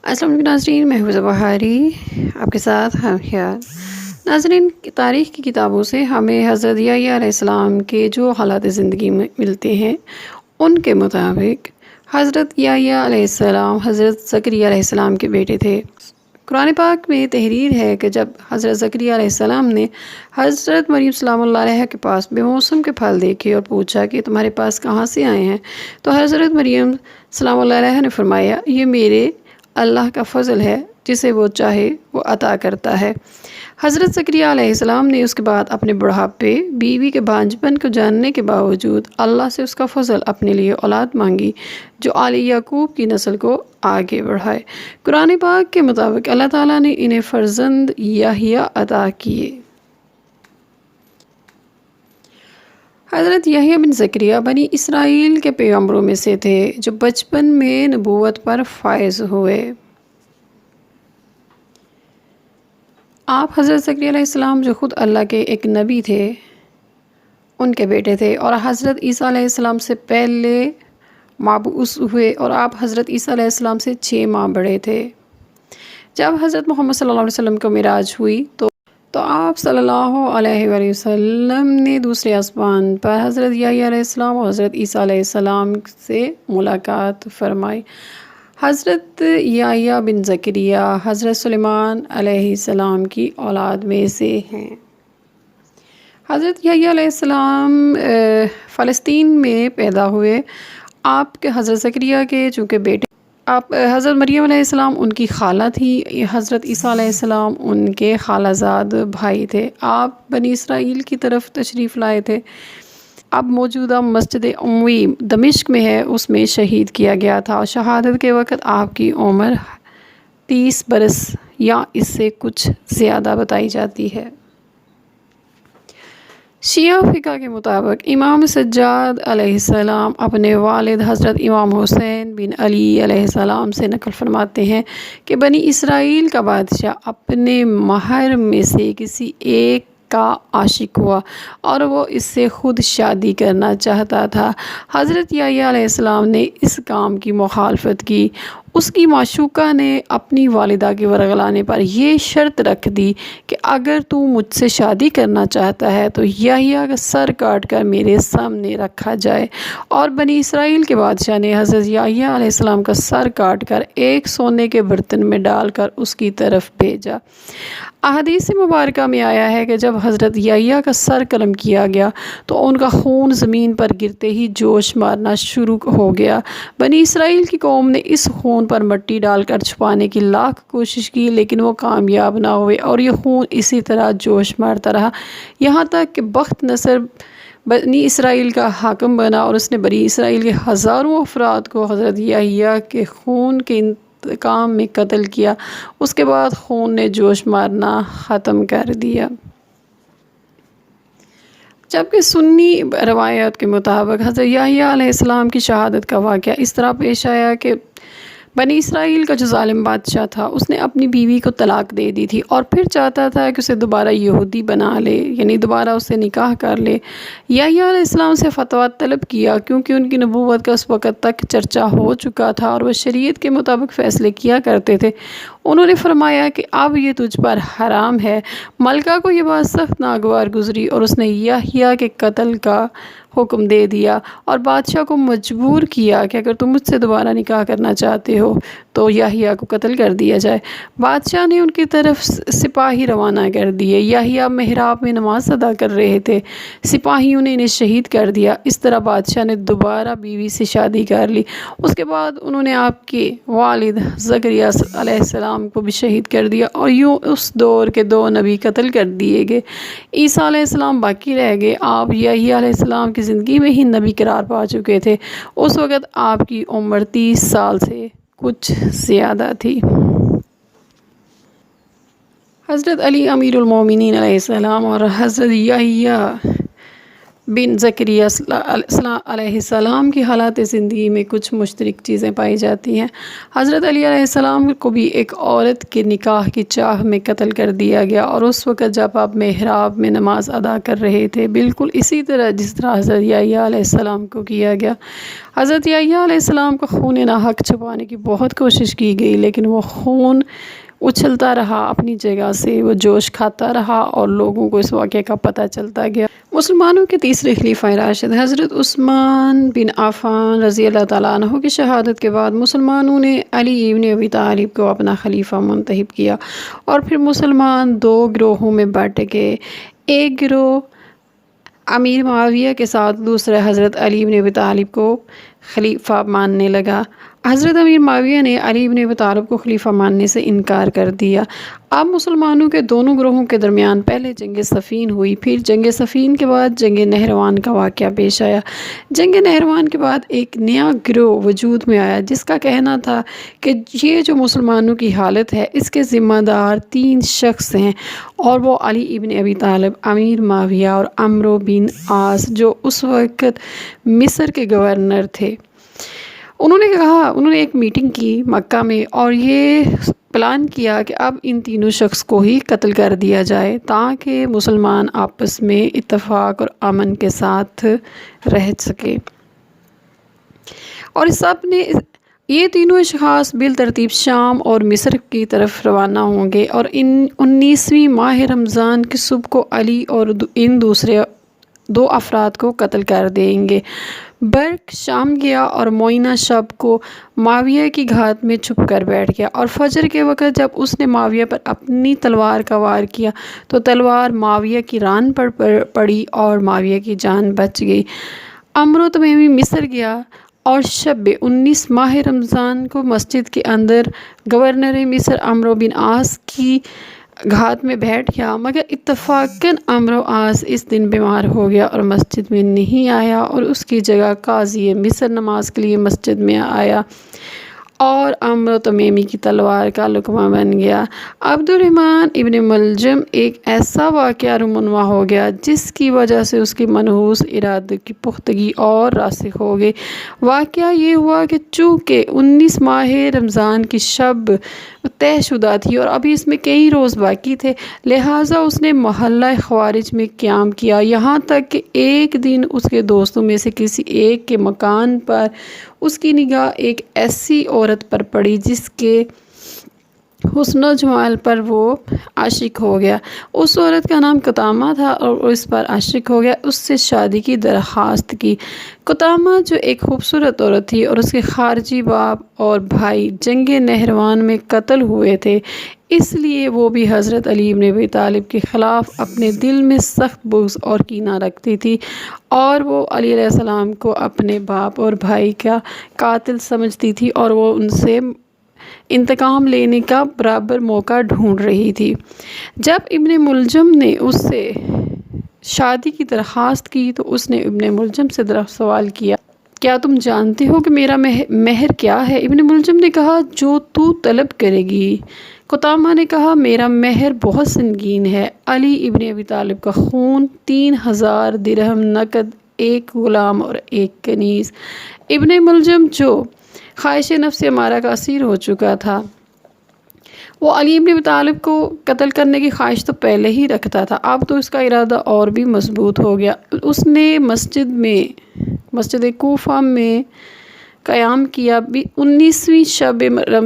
السلام علیکم ناظرین، میں حفظہ بہاری آپ کے ساتھ ہم خیال۔ ناظرین، تاریخ کی کتابوں سے ہمیں حضرت یحییٰ علیہ السلام کے جو حالات زندگی میں ملتے ہیں ان کے مطابق حضرت یحییٰ علیہ السلام حضرت زکریا علیہ السلام کے بیٹے تھے۔ قرآن پاک میں تحریر ہے کہ جب حضرت زکریا علیہ السلام نے حضرت مریم سلام اللہ علیہ کے پاس بے موسم کے پھل دیکھے اور پوچھا کہ تمہارے پاس کہاں سے آئے ہیں، تو حضرت مریم سلام اللہ علیہ نے فرمایا، یہ میرے اللہ کا فضل ہے، جسے وہ چاہے وہ عطا کرتا ہے۔ حضرت زکریا علیہ السلام نے اس کے بعد اپنے بڑھاپے، بیوی کے بانجھپن کو جاننے کے باوجود اللہ سے اس کا فضل اپنے لیے اولاد مانگی جو آل یعقوب کی نسل کو آگے بڑھائے۔ قرآن پاک کے مطابق اللہ تعالیٰ نے انہیں فرزند یحییٰ عطا کیے۔ حضرت یحییٰ بن زکریا بنی اسرائیل کے پیغمبروں میں سے تھے جو بچپن میں نبوت پر فائز ہوئے۔ آپ حضرت زکریا علیہ السلام جو خود اللہ کے ایک نبی تھے ان کے بیٹے تھے، اور حضرت عیسیٰ علیہ السلام سے پہلے مبعوث ہوئے، اور آپ حضرت عیسیٰ علیہ السلام سے 6 ماہ بڑے تھے۔ جب حضرت محمد صلی اللہ علیہ وسلم کو معراج ہوئی تو آپ صلی اللہ علیہ وآلہ وسلم نے دوسرے آسمان پر حضرت یحییٰ علیہ السلام اور حضرت عیسیٰ علیہ السلام سے ملاقات فرمائی۔ حضرت یحییٰ بن زکریا حضرت سلیمان علیہ السلام کی اولاد میں سے ہیں۔ حضرت یحییٰ علیہ السلام فلسطین میں پیدا ہوئے۔ آپ کے حضرت زکریا کے چونکہ بیٹے، آپ حضرت مریم علیہ السلام ان کی خالہ تھی، حضرت عیسیٰ علیہ السلام ان کے خالہ زاد بھائی تھے۔ آپ بنی اسرائیل کی طرف تشریف لائے تھے۔ اب موجودہ مسجد اموی دمشق میں ہے، اس میں شہید کیا گیا تھا، اور شہادت کے وقت آپ کی عمر 30 برس یا اس سے کچھ زیادہ بتائی جاتی ہے۔ شیعہ فقہ کے مطابق امام سجاد علیہ السلام اپنے والد حضرت امام حسین بن علی علیہ السلام سے نقل فرماتے ہیں کہ بنی اسرائیل کا بادشاہ اپنے مہر میں سے کسی ایک کا عاشق ہوا اور وہ اس سے خود شادی کرنا چاہتا تھا۔ حضرت یحییٰ علیہ السلام نے اس کام کی مخالفت کی۔ اس کی معشوقہ نے اپنی والدہ کے ورغلانے پر یہ شرط رکھ دی کہ اگر تو مجھ سے شادی کرنا چاہتا ہے تو یحییٰ کا سر کاٹ کر میرے سامنے رکھا جائے، اور بنی اسرائیل کے بادشاہ نے حضرت یحییٰ علیہ السلام کا سر کاٹ کر ایک سونے کے برتن میں ڈال کر اس کی طرف بھیجا۔ احادیث مبارکہ میں آیا ہے کہ جب حضرت یحییٰ کا سر قلم کیا گیا تو ان کا خون زمین پر گرتے ہی جوش مارنا شروع ہو گیا۔ بنی اسرائیل کی قوم نے اس خون پر مٹی ڈال کر چھپانے کی لاکھ کوشش کی، لیکن وہ کامیاب نہ ہوئے، اور یہ خون اسی طرح جوش مارتا رہا یہاں تک کہ بخت نصر بنی اسرائیل کا حاکم بنا، اور اس نے بنی اسرائیل کے ہزاروں افراد کو حضرت یحییٰ کے خون کے انتقام میں قتل کیا۔ اس کے بعد خون نے جوش مارنا ختم کر دیا۔ جبکہ سنی روایات کے مطابق حضرت یحییٰ علیہ السلام کی شہادت کا واقعہ اس طرح پیش آیا کہ بنی اسرائیل کا جو ظالم بادشاہ تھا اس نے اپنی بیوی کو طلاق دے دی تھی، اور پھر چاہتا تھا کہ اسے دوبارہ یہودی بنا لے، یعنی دوبارہ اسے نکاح کر لے۔ یحییٰ علیہ السلام سے فتویٰ طلب کیا، کیونکہ ان کی نبوت کا اس وقت تک چرچا ہو چکا تھا اور وہ شریعت کے مطابق فیصلے کیا کرتے تھے۔ انہوں نے فرمایا کہ اب یہ تجھ پر حرام ہے۔ ملکہ کو یہ بات سخت ناگوار گزری، اور اس نے یحییٰ کے قتل کا حکم دے دیا، اور بادشاہ کو مجبور کیا کہ اگر تم مجھ سے دوبارہ نکاح کرنا چاہتے ہو تو یحییٰ کو قتل کر دیا جائے۔ بادشاہ نے ان کی طرف سپاہی روانہ کر دیے۔ یحییٰ محراب میں نماز ادا کر رہے تھے، سپاہیوں نے انہیں شہید کر دیا۔ اس طرح بادشاہ نے دوبارہ بیوی سے شادی کر لی۔ اس کے بعد انہوں نے آپ کے والد زکریا علیہ السلام کو بھی شہید کر دیا، اور یوں اس دور کے 2 نبی قتل کر دیے گئے۔ عیسیٰ علیہ السلام باقی رہ گئے۔ آپ یحییٰ علیہ السلام کی زندگی میں ہی نبی قرار پا چکے تھے۔ اس وقت آپ کی عمر 30 سال سے کچھ زیادہ تھی۔ حضرت علی امیر المومنین علیہ السلام اور حضرت یحییٰ بن زکریا علیہ السلام کی حالات زندگی میں کچھ مشترک چیزیں پائی جاتی ہیں۔ حضرت علی علیہ السلام کو بھی ایک عورت کے نکاح کی چاہ میں قتل کر دیا گیا، اور اس وقت جب آپ محراب میں نماز ادا کر رہے تھے، بالکل اسی طرح جس طرح حضرت یحییٰ علیہ السلام کو کیا گیا۔ حضرت یحییٰ علیہ السلام کا خون ناحق چھپانے کی بہت کوشش کی گئی، لیکن وہ خون اچھلتا رہا اپنی جگہ سے، وہ جوش کھاتا رہا اور لوگوں کو اس واقعے کا پتہ چلتا گیا۔ مسلمانوں کے تیسرے خلیفہ راشد حضرت عثمان بن عفان رضی اللہ تعالیٰ عنہ کی شہادت کے بعد مسلمانوں نے علی ابن ابی طالب کو اپنا خلیفہ منتخب کیا، اور پھر مسلمان دو گروہوں میں بٹ گئے۔ ایک گروہ امیر معاویہ کے ساتھ، دوسرا حضرت علی ابن ابی طالب کو خلیفہ ماننے لگا۔ حضرت امیر معاویہ نے علی ابن ابی طالب کو خلیفہ ماننے سے انکار کر دیا۔ اب مسلمانوں کے دونوں گروہوں کے درمیان پہلے جنگ صفین ہوئی، پھر جنگ صفین کے بعد جنگ نہروان کا واقعہ پیش آیا۔ جنگ نہروان کے بعد ایک نیا گروہ وجود میں آیا جس کا کہنا تھا کہ یہ جو مسلمانوں کی حالت ہے اس کے ذمہ دار 3 شخص ہیں، اور وہ علی ابن ابی طالب، امیر معاویہ اور عمرو بن عاص جو اس وقت مصر کے گورنر تھے۔ انہوں نے ایک میٹنگ کی مکہ میں، اور یہ پلان کیا کہ اب ان تینوں شخص کو ہی قتل کر دیا جائے تاکہ مسلمان آپس میں اتفاق اور امن کے ساتھ رہ سکے۔ اور یہ تینوں اشخاص بالترتیب شام اور مصر کی طرف روانہ ہوں گے، اور 19ویں ماہ رمضان کی صبح کو علی اور ان دوسرے 2 افراد کو قتل کر دیں گے۔ برق شام گیا اور معینہ شب کو معاویہ کی گھات میں چھپ کر بیٹھ گیا، اور فجر کے وقت جب اس نے معاویہ پر اپنی تلوار کا وار کیا تو تلوار معاویہ کی ران پر پڑی اور معاویہ کی جان بچ گئی۔ عمرو تمیمی مصر گیا اور شب 19 ماہ رمضان کو مسجد کے اندر گورنر مصر عمرو بن عاص کی گھات میں بیٹھ گیا، مگر اتفاقاً عمرو عاص اس دن بیمار ہو گیا اور مسجد میں نہیں آیا، اور اس کی جگہ قاضی مصر نماز کے لیے مسجد میں آیا، اور عمرو تمیمی کی تلوار کا لقمہ بن گیا۔ عبد الرحمن ابن ملجم ایک ایسا واقعہ رونما ہو گیا جس کی وجہ سے اس کی منحوس ارادے کی پختگی اور راسخ ہو گئی۔ واقعہ یہ ہوا کہ چونکہ 19 ماہ رمضان کی شب طے شدہ تھی اور ابھی اس میں کئی روز باقی تھے، لہٰذا اس نے محلہ خوارج میں قیام کیا، یہاں تک کہ ایک دن اس کے دوستوں میں سے کسی ایک کے مکان پر اس کی نگاہ ایک ایسی عورت پر پڑی جس کے حسن و جمال پر وہ عاشق ہو گیا۔ اس عورت کا نام قطامہ تھا اور اس پر عاشق ہو گیا، اس سے شادی کی درخواست کی۔ قطامہ جو ایک خوبصورت عورت تھی اور اس کے خارجی باپ اور بھائی جنگ نہروان میں قتل ہوئے تھے، اس لیے وہ بھی حضرت علی بن ابی طالب کے خلاف اپنے دل میں سخت بغض اور کینہ رکھتی تھی، اور وہ علی علیہ السلام کو اپنے باپ اور بھائی کا قاتل سمجھتی تھی، اور وہ ان سے انتقام لینے کا برابر موقع ڈھونڈ رہی تھی۔ جب ابن ملجم نے اس سے شادی کی درخواست کی تو اس نے ابن ملجم سے سوال کیا، کیا تم جانتے ہو کہ میرا مہر کیا ہے؟ ابن ملجم نے کہا، جو تو طلب کرے گی۔ قطامہ نے کہا، میرا مہر بہت سنگین ہے، علی ابن ابی طالب کا خون، 3000 درہم نقد، 1 غلام اور 1 کنیز۔ ابن ملجم جو خواہش نفس امارہ کا اسیر ہو چکا تھا، وہ علی ابن ابی طالب کو قتل کرنے کی خواہش تو پہلے ہی رکھتا تھا، اب تو اس کا ارادہ اور بھی مضبوط ہو گیا۔ اس نے مسجد کوفہ میں قیام کیا۔ 19ویں شب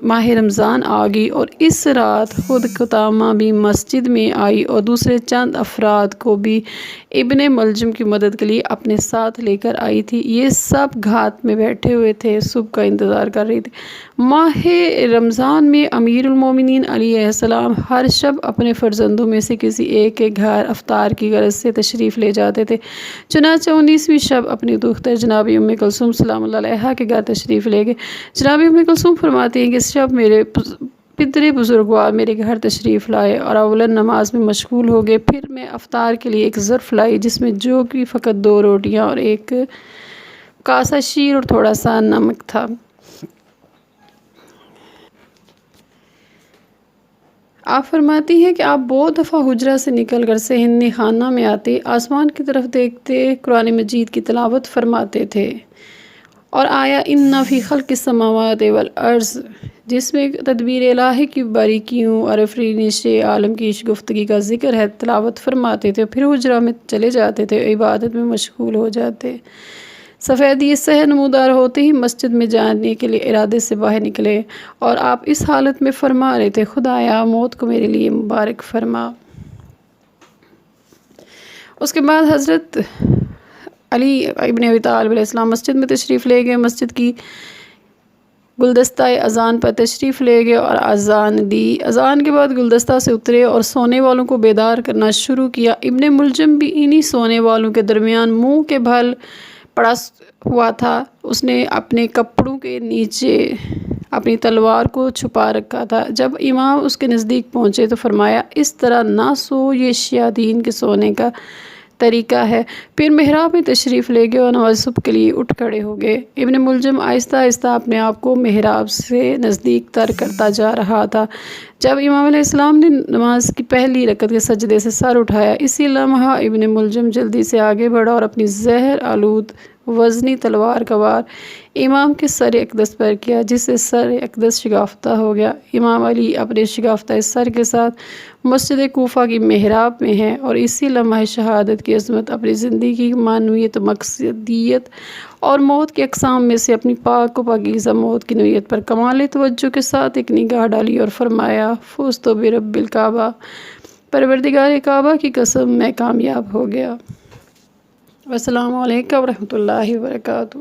ماہ رمضان آ گئی اور اس رات خود قطامہ بھی مسجد میں آئی اور دوسرے چند افراد کو بھی ابن ملجم کی مدد کے لیے اپنے ساتھ لے کر آئی تھی۔ یہ سب گھات میں بیٹھے ہوئے تھے، صبح کا انتظار کر رہے تھے۔ ماہ رمضان میں امیر المومنین علی علیہ السلام ہر شب اپنے فرزندوں میں سے کسی ایک کے گھر افطار کی غرض سے تشریف لے جاتے تھے۔ چنانچہ 19ویں شب اپنی دختر جناب ام کلثوم سلام اللہ علیہا کے گھر تشریف لے گئے۔ جناب ام کلثوم فرماتی ہیں کہ اس شب میرے پدر بزرگوار میرے گھر تشریف لائے اور اولاً نماز میں مشغول ہو گئے، پھر میں افطار کے لیے ایک ظرف لائی جس میں جو کہ فقط 2 روٹیاں اور 1 کاسہ شیر اور تھوڑا سا نمک تھا۔ آپ فرماتی ہیں کہ آپ بہت دفعہ حجرہ سے نکل کر صحن خانہ میں آتے، آسمان کی طرف دیکھتے، قرآن مجید کی تلاوت فرماتے تھے، اور آیا ان فی خلق السماوات والارض، جس میں تدبیر الہی کی باریکیوں اور افرینش عالم کی شگفتگی کا ذکر ہے، تلاوت فرماتے تھے، پھر حجرہ میں چلے جاتے تھے، عبادت میں مشغول ہو جاتے۔ سفیدی سہ نمودار ہوتے ہی مسجد میں جانے کے لیے ارادے سے باہر نکلے، اور آپ اس حالت میں فرما رہے تھے، خدایا موت کو میرے لیے مبارک فرما۔ اس کے بعد حضرت علی ابن ابی طالب علیہ السلام مسجد میں تشریف لے گئے، مسجد کی گلدستہ اذان پر تشریف لے گئے اور اذان دی۔ اذان کے بعد گلدستہ سے اترے اور سونے والوں کو بیدار کرنا شروع کیا۔ ابن ملجم بھی انہی سونے والوں کے درمیان منہ کے بھل پڑا ہوا تھا، اس نے اپنے کپڑوں کے نیچے اپنی تلوار کو چھپا رکھا تھا۔ جب امام اس کے نزدیک پہنچے تو فرمایا، اس طرح نہ سو، یہ شیاطین کے سونے کا طریقہ ہے۔ پھر محراب میں تشریف لے گئے اور نماز صبح کے لیے اٹھ کھڑے ہو گئے۔ ابن ملجم آہستہ آہستہ اپنے آپ کو محراب سے نزدیک تر کرتا جا رہا تھا۔ جب امام علیہ السلام نے نماز کی پہلی رکعت کے سجدے سے سر اٹھایا، اسی لمحہ ابن ملجم جلدی سے آگے بڑھا اور اپنی زہر آلود وزنی تلوار کا وار امام کے سر اقدس پر کیا، جس سے سر اقدس شگافتہ ہو گیا۔ امام علی اپنے شگافتہ سر کے ساتھ مسجد کوفہ کی محراب میں ہیں، اور اسی لمحہ شہادت کی عظمت اپنی زندگی کی معنویت و مقصدیت اور موت کے اقسام میں سے اپنی پاک و پاکیزہ موت کی نوعیت پر کمال توجہ کے ساتھ ایک نگاہ ڈالی اور فرمایا، فزت برب الکعبہ، پروردگار کعبہ کی قسم میں کامیاب ہو گیا۔ السلام علیکم ورحمۃ اللہ وبرکاتہ۔